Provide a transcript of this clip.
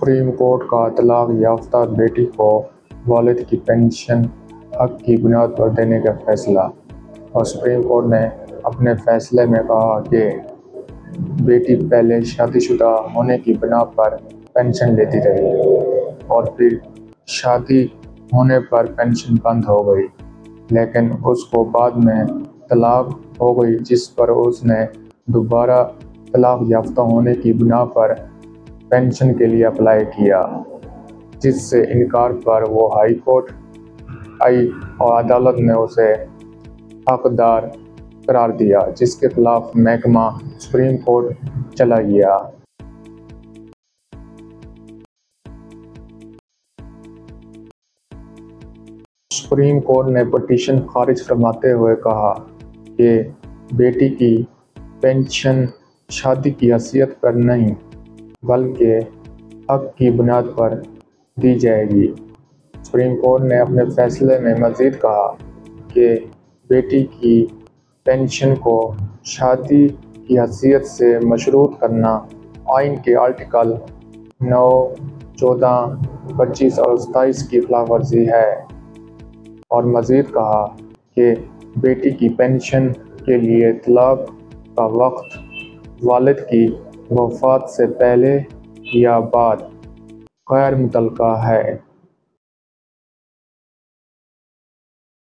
Supreme court کا طلاق یافتہ بیٹی کو والد کی پنشن حق کی بنیاد پر دینے کا فیصلہ۔ اور سپریم کورٹ نے اپنے فیصلے میں کہا کہ بیٹی پہلے شادی شدہ ہونے کی بنا پر پنشن لیتی رہی اور پھر شادی ہونے پر پنشن بند ہو گئی، لیکن اس کو بعد میں طلاق ہو گئی، جس پر اس نے دوبارہ طلاق یافتہ ہونے کی بنا پر پنشن کے لیے اپلائی کیا، جس سے انکار پر وہ ہائی کورٹ آئی اور عدالت نے اسے حقدار قرار دیا، جس کے خلاف محکمہ سپریم کورٹ چلا گیا۔ سپریم کورٹ نے پٹیشن خارج فرماتے ہوئے کہا کہ بیٹی کی پنشن شادی کی حیثیت پر نہیں بلکہ حق کی بنیاد پر دی جائے گی۔ سپریم کورٹ نے اپنے فیصلے میں مزید کہا کہ بیٹی کی پنشن کو شادی کی حیثیت سے مشروط کرنا آئین کے آرٹیکل 9، 14، 25 اور 27 کی خلاف ورزی ہے، اور مزید کہا کہ بیٹی کی پنشن کے لیے طلاق کا وقت والد کی وفات سے پہلے یا بعد غیر متعلقہ ہے۔